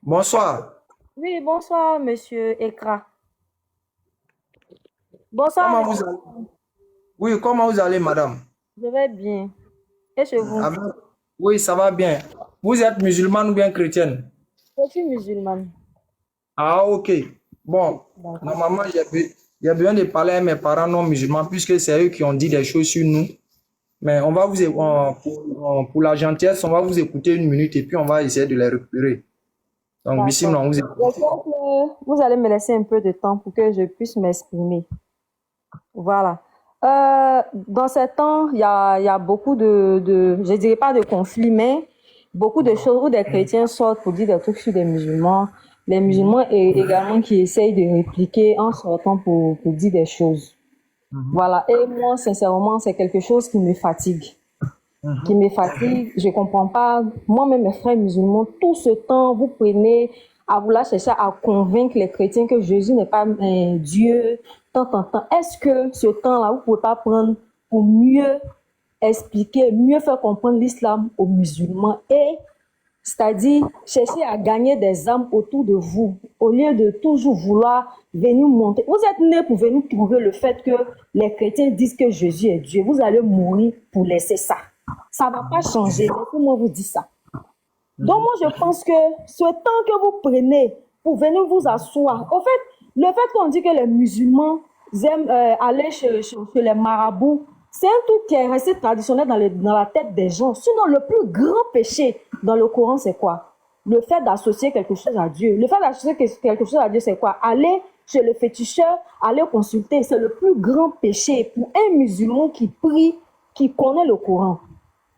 Bonsoir. Oui, bonsoir, monsieur Ekra. Bonsoir, Comment vous monsieur. allez? Oui, comment vous allez, madame? Je vais bien. Et chez vous? Ah ben, oui, ça va bien. Vous êtes musulmane ou bien chrétienne? Je suis musulmane. Ah, ok. Bon, D'accord. normalement, j'ai besoin de parler à mes parents non musulmans puisque c'est eux qui ont dit des choses sur nous. Mais on va pour la gentillesse, on va vous écouter une minute et puis on va essayer de les récupérer. Donc, D'accord. bismillah, on vous écoute. J'espère que vous allez me laisser un peu de temps pour que je puisse m'exprimer. Voilà. Dans ces temps, il y a beaucoup je dirais pas de conflits, mais beaucoup de choses où des chrétiens sortent pour dire des trucs sur des musulmans. Les musulmans également qui essayent de répliquer en sortant pour dire des choses. Voilà. Et moi, sincèrement, c'est quelque chose qui me fatigue. Je comprends pas. Moi-même, mes frères musulmans, tout ce temps, vous prenez à vouloir chercher à convaincre les chrétiens que Jésus n'est pas Dieu, tant. Est-ce que ce temps-là, vous pouvez pas prendre pour mieux expliquer, mieux faire comprendre l'islam aux musulmans et c'est-à-dire chercher à gagner des âmes autour de vous, au lieu de toujours vouloir venir monter. Vous êtes nés pour venir trouver le fait que les chrétiens disent que Jésus est Dieu. Vous allez mourir pour laisser ça. Ça ne va pas changer. Laissez-moi vous dire ça. Donc moi, je pense que ce temps que vous prenez pour venir vous asseoir, au fait, le fait qu'on dit que les musulmans aiment aller chez les marabouts, c'est un truc qui est resté traditionnel dans la tête des gens. Sinon, le plus grand péché dans le Coran, c'est quoi? Le fait d'associer quelque chose à Dieu. Le fait d'associer quelque chose à Dieu, c'est quoi? Aller chez le féticheur, aller consulter, c'est le plus grand péché pour un musulman qui prie, qui connaît le Coran.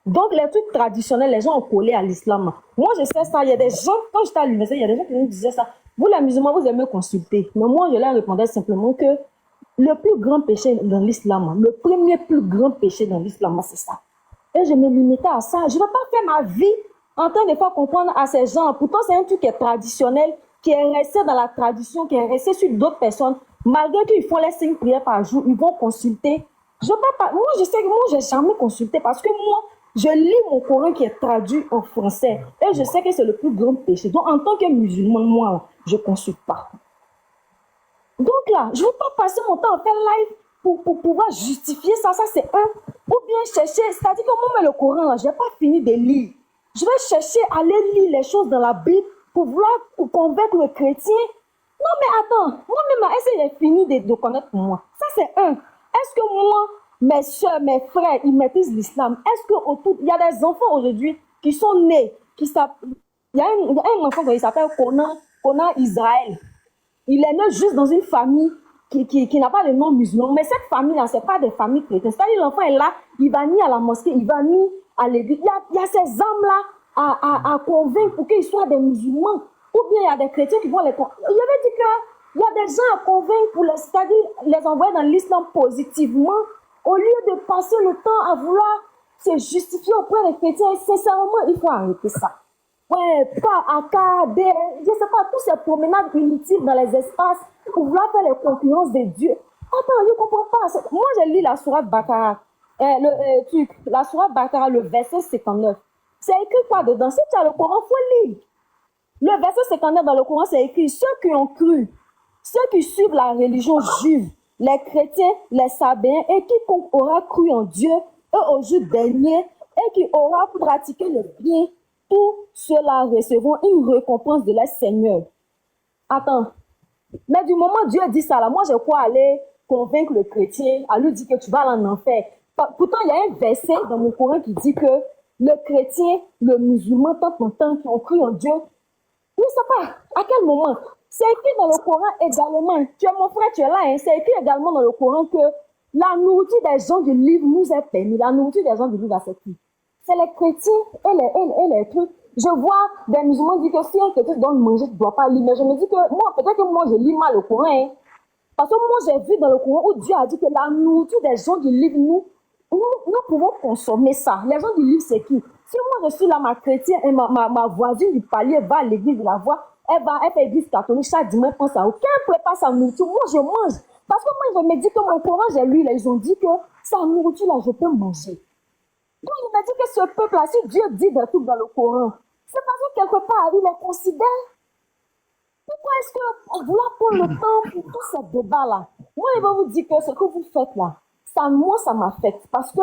Donc, les trucs traditionnels, les gens ont collé à l'islam. Moi, je sais ça. Il y a des gens, quand j'étais à l'université, il y a des gens qui nous disaient ça. Vous, les musulmans, vous aimez consulter. Mais moi, je leur répondais simplement que le plus grand péché dans l'islam, le premier plus grand péché dans l'islam, c'est ça. Et je me limitais à ça. Je ne veux pas faire ma vie en train de faire comprendre à ces gens. Pourtant, c'est un truc qui est traditionnel, qui est resté dans la tradition, qui est resté sur d'autres personnes. Malgré qu'ils font les 5 prières par jour, ils vont consulter. Je peux pas. Moi, je sais que moi, j'ai jamais consulté parce que moi, je lis mon Coran qui est traduit en français. Et je sais que c'est le plus grand péché. Donc, en tant que musulman, moi, je ne consulte pas. Donc là, je ne veux pas passer mon temps à faire live pour pouvoir justifier ça. Ça, c'est un. Ou bien chercher, c'est-à-dire que moi, le Coran, je n'ai pas fini de lire. Je vais chercher à aller lire les choses dans la Bible pour vouloir convaincre le chrétien. Non, mais attends, moi-même, est-ce que j'ai fini de connaître moi? Ça, c'est un. Est-ce que moi, mes soeurs, mes frères, ils maîtrisent l'islam? Est-ce que autour, il y a des enfants aujourd'hui qui sont nés, il y a un enfant qui s'appelle Conan Israël. Il est né juste dans une famille qui n'a pas de nom musulman. Mais cette famille-là, ce n'est pas des familles chrétiennes. C'est-à-dire l'enfant est là, il va ni à la mosquée, il va ni à l'église. Il y a ces âmes-là à convaincre pour qu'ils soient des musulmans. Ou bien il y a des chrétiens qui vont les convaincre. Il avait dit qu'il y a des gens à convaincre pour c'est-à-dire les envoyer dans l'islam positivement, au lieu de passer le temps à vouloir se justifier auprès des chrétiens. Sincèrement, il faut arrêter ça. Ouais, pas à KD, je sais pas, tous ces promenades inutiles dans les espaces pour vouloir faire les concurrences de Dieu. Attends, je comprends pas. Moi, je lis la sourate Bakara, la sourate Bakara, le verset 59. C'est écrit quoi dedans? Si tu as le Coran, faut lire. Le verset 59 dans le Coran, c'est écrit, ceux qui ont cru, ceux qui suivent la religion juive, les chrétiens, les sabéens, et quiconque aura cru en Dieu et au jour dernier, et qui aura pratiqué le bien, tous ceux-là recevront une récompense de leur Seigneur. Attends, mais du moment où Dieu dit ça, là, moi, je crois aller convaincre le chrétien, à lui dire que tu vas aller en enfer. Pourtant, il y a un verset dans mon Coran qui dit que le chrétien, le musulman, tant qui ont cru en Dieu, je ne sais pas à quel moment. C'est écrit dans le Coran également. Tu es mon frère, tu es là. Hein, c'est écrit également dans le Coran que la nourriture des gens du livre nous est permise. La nourriture des gens du livre, c'est qui? C'est les chrétiens et les trucs. Je vois des musulmans dire que si un chrétien donne manger, tu ne dois pas lire. Mais je me dis que moi, peut-être que moi, je lis mal le Coran. Hein, parce que moi, j'ai vu dans le Coran où Dieu a dit que la nourriture des gens du livre, nous pouvons consommer ça. Les gens du livre, c'est qui? Si moi, je suis là, ma chrétienne, et ma voisine du palier va à l'église de la voix, elle fait église catholique, chaque dimanche, pense à aucun prépare sa nourriture. Moi, je mange. Parce que moi, je me dis que mon Coran, j'ai lu, là, ils ont dit que sa nourriture, là, je peux manger. Donc, il m'a dit que ce peuple-là, si Dieu dit des trucs dans le Coran, c'est parce que quelque part, il les considère. est-ce que vouloir prendre le temps pour tous ces débats-là, moi, je vais vous dire que ce que vous faites là, moi, ça m'affecte parce que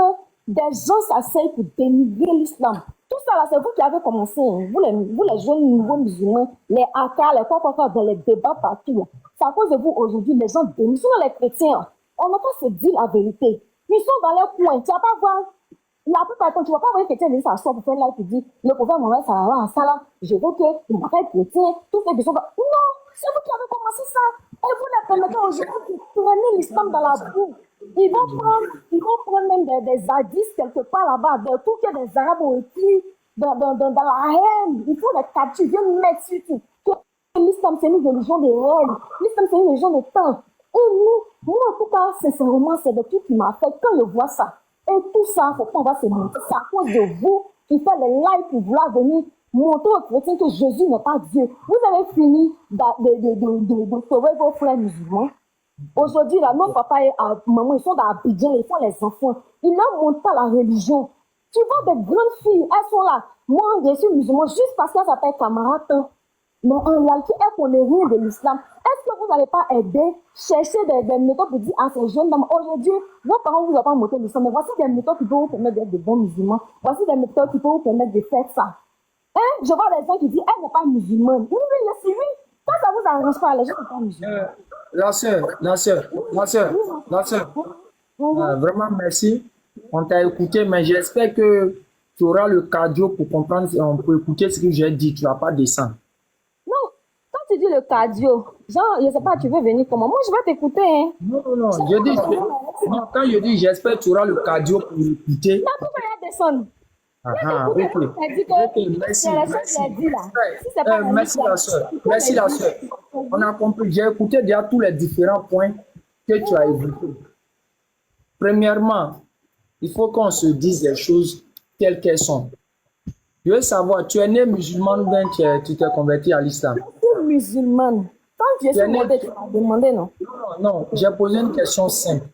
des gens s'asseyent pour dénigrer l'islam. Tout ça là, c'est vous qui avez commencé, hein. Vous les jeunes nouveaux musulmans, les haka, les quoi, dans les débats partout. Là. C'est à cause de vous aujourd'hui, les gens dénigrent. Sinon, les chrétiens, on n'a pas se dire la vérité. Ils sont dans les coins. Tu vas pas voir, la plupart du temps, tu vas pas voir un chrétien venir s'asseoir pour faire là et dire, le prophète Mohammed sallallahu alayhi wa sallam, je veux qu'il m'appelle chrétien, tous ces gens. Non, c'est vous qui avez commencé ça. Et vous les permettez aujourd'hui de prenez l'islam dans la boue. Ils vont prendre même des hadiths quelque part là-bas, des trucs que des Arabes ont écrit dans la haine. Il faut les capturer, viennent mettre sur tout. Que l'islam, c'est une religion de haine. L'islam, c'est une religion de temps. Et moi, en tout cas, sincèrement, c'est des trucs qui m'affectent quand je vois ça. Et tout ça, faut pas on va se mentir. C'est à cause de vous qui faites les lives pour vouloir venir montrer aux chrétiens que Jésus n'est pas Dieu. Vous avez fini de sauver vos frères musulmans. Aujourd'hui, là, nos papas et maman, ils sont dans Abidjan, ils font les enfants. Ils ne montrent pas la religion. Tu vois des grandes filles, elles sont là. Moi, je suis musulman juste parce qu'elles s'appellent camarades. Mais en réalité, elles ne connaissent rien de l'islam. Est-ce que vous n'allez pas aider, chercher des méthodes pour dire à ces jeunes dames, aujourd'hui, vos parents ne vous ont pas montré l'islam, mais voici des méthodes qui peuvent vous permettre d'être de bons musulmans. Voici des méthodes qui peuvent vous permettre de faire ça. Hein? Je vois des gens qui disent, elle n'est pas musulmane. Oui, oui, quand ça vous arrange pas, les gens ne sont pas musulmans. La sœur, vraiment merci. On t'a écouté, mais j'espère que tu auras le cardio pour comprendre, on peut écouter ce que j'ai dit, tu ne vas pas descendre. Non, quand tu dis le cardio, genre, je ne sais pas, tu veux venir comment? Moi, je vais t'écouter. Hein. Non, quand je dis j'espère que tu auras le cardio pour écouter. Non, pourquoi il y a descendre? Merci la soeur. Merci la soeur. On a compris. J'ai écouté déjà tous les différents points que tu as évoqués. Premièrement, il faut qu'on se dise les choses telles qu'elles sont. Je veux savoir, tu es né musulman ou bien tu t'es converti à l'islam? Je suis musulmane. Quand je suis demandé, tu m'as demandé, non? Non, j'ai posé une question simple.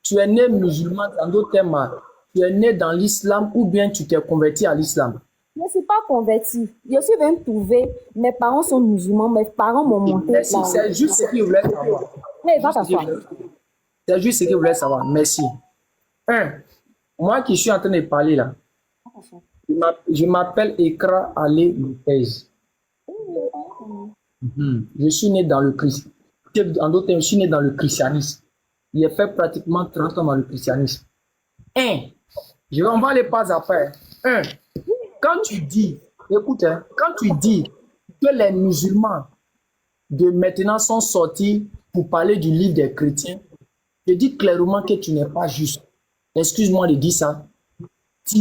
Tu es né musulman, dans d'autres termes, tu es né dans l'islam ou bien tu t'es converti à l'islam? Je ne suis pas convertie. Je suis même trouvée. Mes parents sont musulmans. Mes parents m'ont monté. Merci, c'est juste ce qu'ils voulaient savoir. Mais va t'asseoir. C'est juste ce qu'ils voulaient savoir. Merci. Moi qui suis en train de parler là, je m'appelle Ekra Ali Lopez. Je suis né dans le Christ. En d'autres termes, je suis né dans le christianisme. J'ai fait pratiquement 30 ans dans le christianisme. On va aller pas après. Quand tu dis, écoute, quand tu dis que les musulmans de maintenant sont sortis pour parler du livre des chrétiens, je dis clairement que tu n'es pas juste. Excuse-moi de dire ça. Tu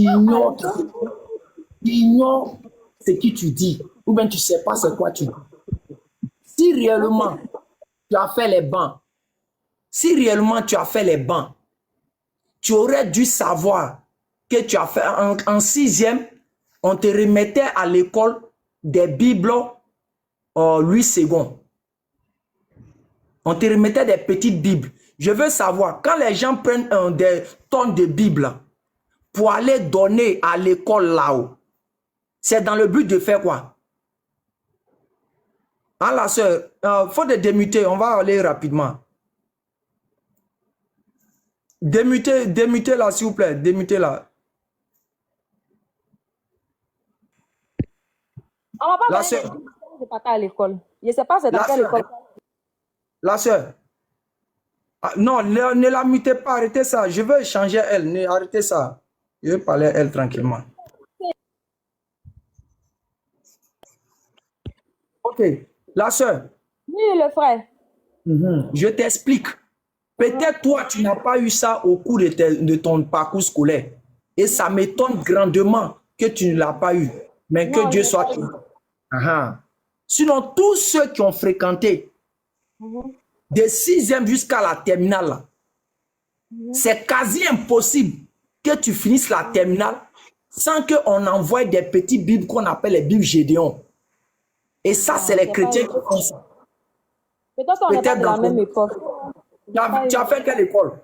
ignores ce que tu dis, ou bien tu ne sais pas c'est quoi tu dis. Si réellement tu as fait les bancs, tu aurais dû savoir que tu as fait en sixième, on te remettait à l'école des Bibles 8 secondes. On te remettait des petites Bibles. Je veux savoir, quand les gens prennent des tonnes de Bibles pour aller donner à l'école là-haut, c'est dans le but de faire quoi? Ah la soeur, faut te démuter, on va aller rapidement. Démutez là, s'il vous plaît, démutez là. On va pas parler à l'école. Je ne sais pas c'est dans quelle école. La soeur. Non, ne la mutez pas, arrêtez ça. Je veux échanger elle, arrêtez ça. Je veux parler à elle tranquillement. Ok, la soeur. Oui, le frère. Je t'explique. Peut-être toi, tu n'as pas eu ça au cours de ton parcours scolaire. Et ça m'étonne grandement que tu ne l'as pas eu. Mais que Dieu soit tout. Sinon, tous ceux qui ont fréquenté de 6e jusqu'à la terminale, c'est quasi impossible que tu finisses la terminale sans qu'on envoie des petites Bibles qu'on appelle les Bibles Gédéon. Et ça, c'est les chrétiens qui font ça. Peut-être qu'on n'est pas de la même école. Tu as fait quelle école?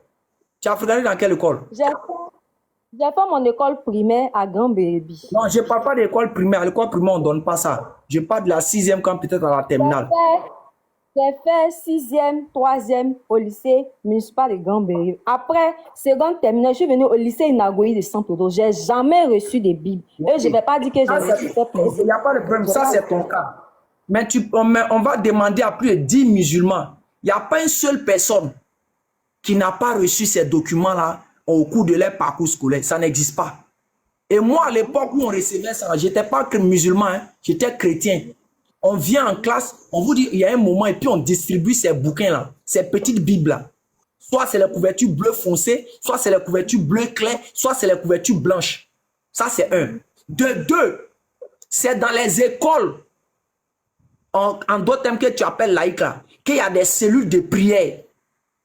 Tu as fréquenté dans quelle école? J'ai fait mon école primaire à Grand Baby. Non, je ne parle pas d'école primaire. À l'école primaire, on ne donne pas ça. Je parle de la 6e quand peut-être à la terminale. J'ai fait 6e, 3e au lycée municipal de Grand-Berry. Après, seconde terminale, je suis venue au lycée Inagoï de Saint-Pédro. Je n'ai jamais reçu de Bible. Et je ne vais pas dire que j'ai reçu cette Il n'y a pas de problème, ça c'est ton cas. Mais on va demander à plus de 10 musulmans. Il n'y a pas une seule personne qui n'a pas reçu ces documents-là au cours de leur parcours scolaire. Ça n'existe pas. Et moi, à l'époque où on recevait ça, je n'étais pas que musulman, hein, j'étais chrétien. On vient en classe, on vous dit, il y a un moment, et puis on distribue ces bouquins-là, ces petites Bibles-là. Soit c'est la couverture bleu foncé, soit c'est la couverture bleu clair, soit c'est la couverture blanche. Ça, c'est un. De deux, c'est dans les écoles, en d'autres termes que tu appelles laïques, qu'il y a des cellules de prière.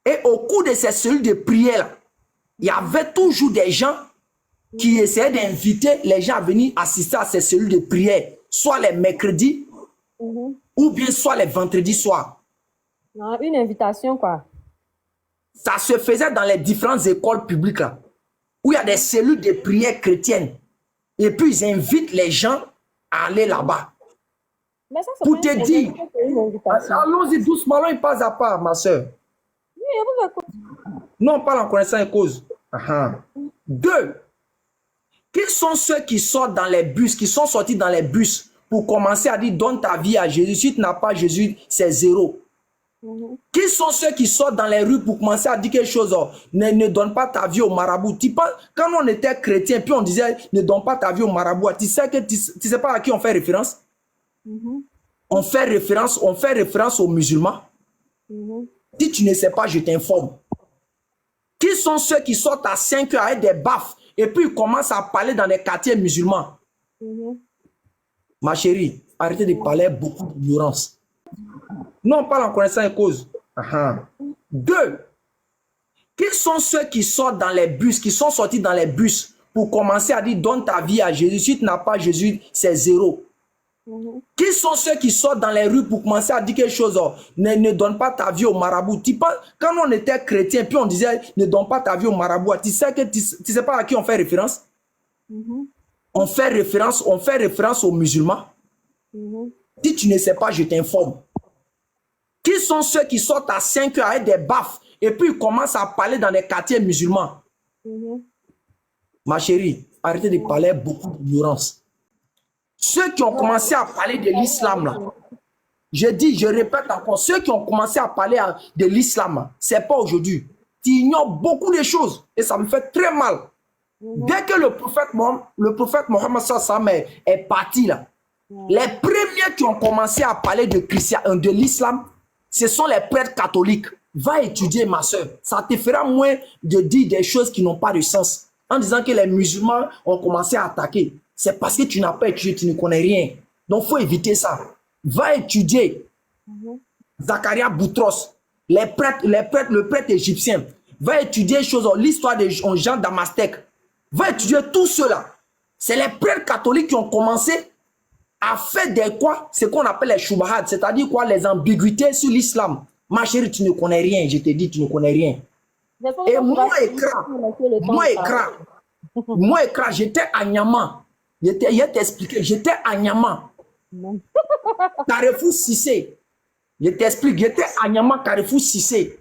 Et au cours de ces cellules de prière, il y avait toujours des gens qui essayaient d'inviter les gens à venir assister à ces cellules de prière, soit les mercredis, ou bien soit les vendredis soirs. Une invitation, quoi. Ça se faisait dans les différentes écoles publiques, là, où il y a des cellules de prière chrétiennes. Et puis, ils invitent les gens à aller là-bas. Mais ça, pour te dire, allons-y doucement, il passe à part, ma soeur. Oui, je vous écoute. Non, on parle en connaissant et cause. Deux, qui sont ceux qui sortent dans les bus, qui sont sortis dans les bus pour commencer à dire donne ta vie à Jésus. Si tu n'as pas Jésus, c'est zéro. Qui sont ceux qui sortent dans les rues pour commencer à dire quelque chose? Ne donne pas ta vie au marabout. Quand on était chrétien, puis on disait ne donne pas ta vie au marabout, tu sais pas à qui on fait référence? On fait référence aux musulmans. Si tu ne sais pas, je t'informe. Qui sont ceux qui sortent à 5 heures avec des baffes et puis ils commencent à parler dans les quartiers musulmans? Ma chérie, arrêtez de parler beaucoup d'ignorance. Non, on parle en connaissant et cause. Deux, qui sont ceux qui sortent dans les bus, qui sont sortis dans les bus pour commencer à dire donne ta vie à Jésus. Si tu n'as pas Jésus, c'est zéro. Qui sont ceux qui sortent dans les rues pour commencer à dire quelque chose? Ne donne pas ta vie au marabout. Quand on était chrétien, puis on disait ne donne pas ta vie au marabout, tu sais pas à qui on fait référence? On fait référence aux musulmans. Si tu ne sais pas, je t'informe. Qui sont ceux qui sortent à 5 heures avec des baffes et puis ils commencent à parler dans les quartiers musulmans? Ma chérie, arrêtez de parler beaucoup d'ignorance. Ceux qui ont commencé à parler de l'islam, là, je répète encore, ceux qui ont commencé à parler de l'islam, ce n'est pas aujourd'hui. Tu ignores beaucoup de choses et ça me fait très mal. Dès que le prophète Mohammed Sallam est parti, là, les premiers qui ont commencé à parler de l'islam, ce sont les prêtres catholiques. Va étudier, ma soeur. Ça te fera moins de dire des choses qui n'ont pas de sens. En disant que les musulmans ont commencé à attaquer. C'est parce que tu n'as pas étudié, tu ne connais rien. Donc, il faut éviter ça. Va étudier. Zacharia Boutros, le prêtre égyptien. Va étudier l'histoire de Jean Damastek. Va étudier tout cela. C'est les prêtres catholiques qui ont commencé à faire des quoi? Ce qu'on appelle les shubahat, c'est-à-dire quoi? Les ambiguïtés sur l'islam. Ma chérie, tu ne connais rien. Je te dis, tu ne connais rien. Et moi, j'étais à Niamey. Je t'ai expliqué, j'étais à Niamey. Carrefour Cissé. Je t'explique, j'étais à Niamey, Carrefour Cissé.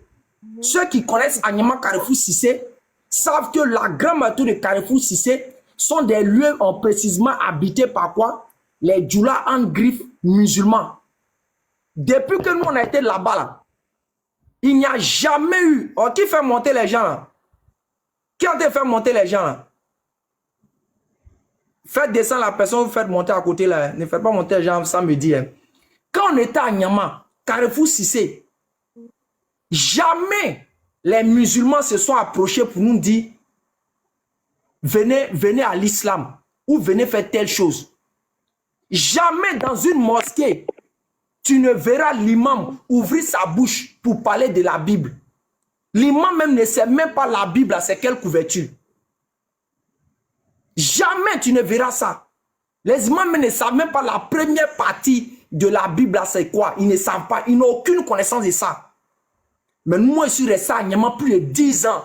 Ceux qui connaissent Niamey, Carrefour Cissé savent que la grande majorité de Carrefour Cissé sont des lieux précisément habités par quoi? Les djoulas en griffe musulmans. Depuis que nous on a été là-bas, là, il n'y a jamais eu. Oh, qui fait monter les gens là? Qui a fait monter les gens là? Faites descendre la personne, vous faites monter à côté là. Ne faites pas monter les gens sans me dire. Quand on était à Niamey, Carrefour Cissé, jamais les musulmans se sont approchés pour nous dire venez à l'islam ou venez faire telle chose. Jamais dans une mosquée, tu ne verras l'imam ouvrir sa bouche pour parler de la Bible. L'imam même ne sait même pas la Bible, c'est quelle couverture. Jamais tu ne verras ça. Les imams ne savent même pas la première partie de la Bible, c'est quoi. Ils ne savent pas, ils n'ont aucune connaissance de ça. Mais moi, je suis resté à Niamey plus de 10 ans.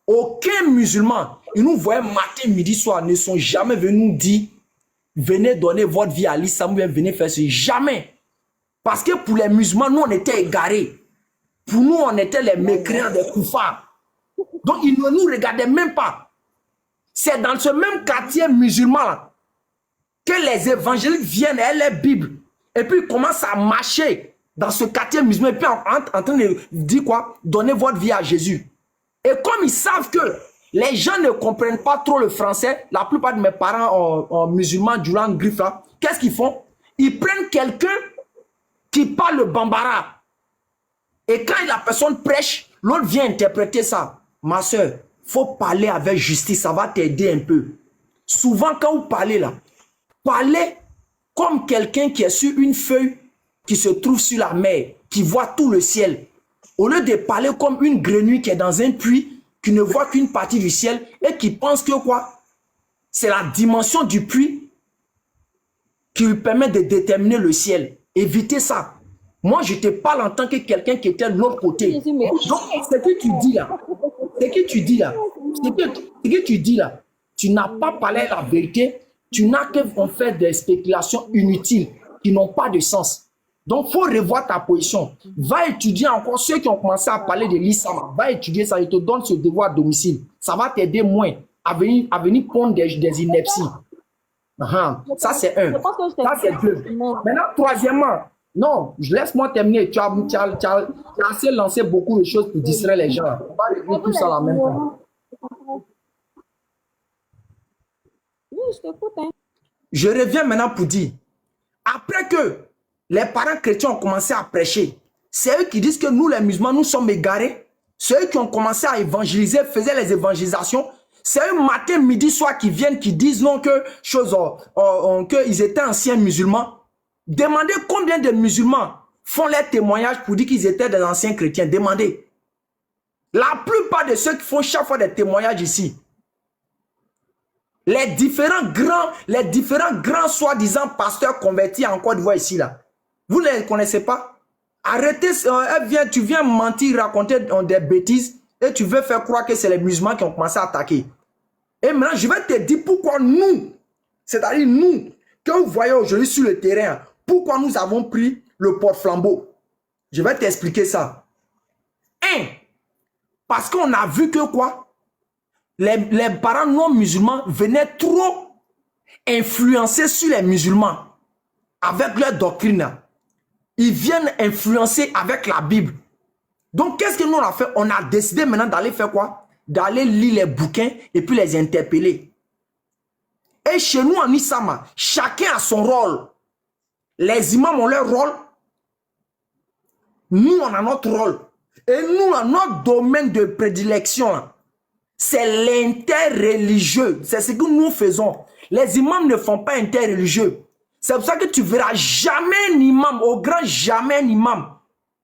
Aucun musulman, ils nous voyaient matin, midi, soir, ne sont jamais venus nous dire venez donner votre vie à l'islam ou venez faire ça. Jamais. Parce que pour les musulmans, nous, on était égarés. Pour nous, on était les mécréants des koufars. Donc, ils ne nous regardaient même pas. C'est dans ce même quartier musulman là, que les évangéliques viennent et les Bibles. Et puis, ils commencent à marcher dans ce quartier musulman. Et puis, en train de dire quoi? Donnez votre vie à Jésus. Et comme ils savent que les gens ne comprennent pas trop le français, la plupart de mes parents musulmans du langue griffe là, qu'est-ce qu'ils font? Ils prennent quelqu'un qui parle le bambara. Et quand la personne prêche, l'autre vient interpréter ça. Ma soeur, il faut parler avec justice, ça va t'aider un peu. Souvent, quand vous parlez là, parlez comme quelqu'un qui est sur une feuille qui se trouve sur la mer, qui voit tout le ciel. Au lieu de parler comme une grenouille qui est dans un puits, qui ne voit qu'une partie du ciel et qui pense que quoi? C'est la dimension du puits qui lui permet de déterminer le ciel. Évitez ça. Moi, je te parle en tant que quelqu'un qui était de l'autre côté. Donc, ce que tu dis là, tu n'as pas parlé la vérité, tu n'as qu'à faire des spéculations inutiles qui n'ont pas de sens. Donc, il faut revoir ta position. Va étudier encore ceux qui ont commencé à parler de l'islam. Va étudier ça, je te donne ce devoir à domicile. Ça va t'aider moins à venir pondre des inepties. Ça, c'est un. Ça, c'est deux. Maintenant, troisièmement, non, laisse-moi terminer. Tu as assez lancé beaucoup de choses pour distraire les gens. On va régler tout ça en même temps. Oui, je t'écoute. Hein. Je reviens maintenant pour dire, après que les parents chrétiens ont commencé à prêcher, c'est eux qui disent que nous, les musulmans, nous sommes égarés. C'est eux qui ont commencé à évangéliser, faisaient les évangélisations. C'est eux matin, midi, soir qui viennent, qui disent non que qu'ils étaient anciens musulmans. Demandez combien de musulmans font les témoignages pour dire qu'ils étaient des anciens chrétiens. Demandez. La plupart de ceux qui font chaque fois des témoignages ici, les différents grands soi-disant pasteurs convertis en Côte d'Ivoire ici, là, vous ne les connaissez pas? Arrêtez, tu viens mentir, raconter des bêtises et tu veux faire croire que c'est les musulmans qui ont commencé à attaquer. Et maintenant, je vais te dire pourquoi nous, c'est-à-dire nous, que vous voyez aujourd'hui sur le terrain, pourquoi nous avons pris le porte-flambeau. Je vais t'expliquer ça. Parce qu'on a vu que quoi? Les parents non musulmans venaient trop influencer sur les musulmans avec leur doctrine. Ils viennent influencer avec la Bible. Donc, qu'est-ce que nous on a fait? On a décidé maintenant d'aller faire quoi? D'aller lire les bouquins et puis les interpeller. Et chez nous en Isama, chacun a son rôle. Les imams ont leur rôle. Nous, on a notre rôle. Et nous, notre domaine de prédilection, c'est l'interreligieux. C'est ce que nous faisons. Les imams ne font pas interreligieux. C'est pour ça que tu verras jamais un imam, au grand jamais un imam,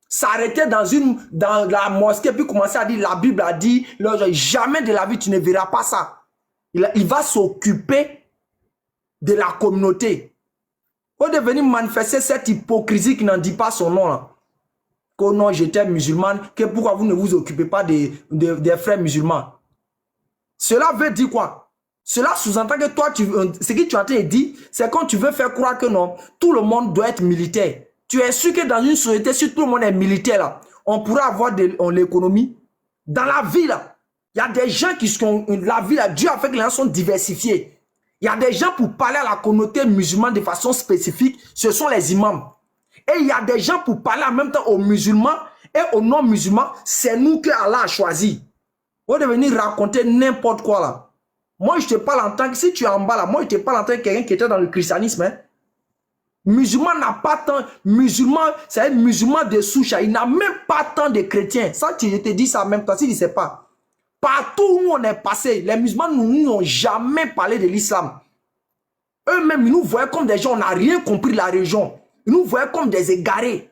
s'arrêter dans la mosquée puis commencer à dire la Bible a dit, jamais de la vie tu ne verras pas ça. Il va s'occuper de la communauté. Faut devenir manifester cette hypocrisie qui n'en dit pas son nom là. Que non, j'étais musulman, que pourquoi vous ne vous occupez pas des frères musulmans? Cela veut dire quoi? Cela sous-entend que toi, ce que tu es en train de dire, c'est quand tu veux faire croire que non, tout le monde doit être militaire. Tu es sûr que dans une société, si tout le monde est militaire, là, on pourra avoir de l'économie. Dans la vie, là, il y a des gens qui sont... La vie, là, Dieu a fait que les gens sont diversifiés. Il y a des gens pour parler à la communauté musulmane de façon spécifique, ce sont les imams. Et il y a des gens pour parler en même temps aux musulmans et aux non-musulmans, c'est nous que Allah a choisi. Vous devez venir raconter n'importe quoi là. Moi, je te parle en tant que, si tu es en bas là, moi, je te parle en tant que quelqu'un qui était dans le christianisme. Hein. Musulman n'a pas tant, musulman, c'est un musulman de souche, il n'a même pas tant de chrétiens. Ça, je te dis ça en même temps, si tu ne sais pas. Partout où on est passé, les musulmans nous n'ont jamais parlé de l'islam. Eux-mêmes, ils nous voyaient comme des gens, on n'a rien compris de la religion. Ils nous voyaient comme des égarés.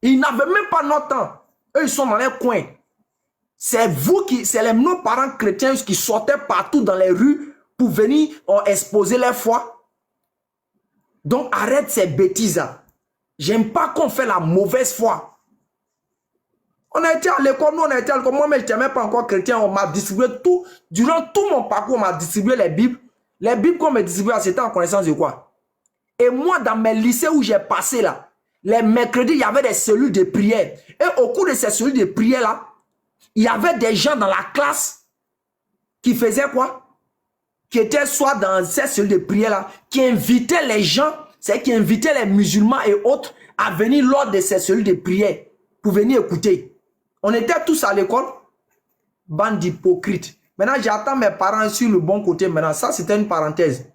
Ils n'avaient même pas notre temps. Eux, ils sont dans les coins. C'est vous qui, c'est nos parents chrétiens qui sortaient partout dans les rues pour venir exposer leur foi. Donc arrête ces bêtises-là. J'aime pas qu'on fait la mauvaise foi. On a été à l'école, nous on a été à l'école. Moi, mais je n'étais même pas encore chrétien. On m'a distribué tout. Durant tout mon parcours, on m'a distribué les Bibles. Les Bibles qu'on m'a distribué, c'était en connaissance de quoi? Et moi, dans mes lycées où j'ai passé là, les mercredis, il y avait des cellules de prière. Et au cours de ces cellules de prière-là, il y avait des gens dans la classe qui faisaient quoi? Qui étaient soit dans ces cellules de prière-là, qui invitaient les gens, c'est qui invitaient les musulmans et autres à venir lors de ces cellules de prière pour venir écouter. On était tous à l'école, bande d'hypocrites. Maintenant, j'attends mes parents sur le bon côté maintenant. Ça, c'était une parenthèse.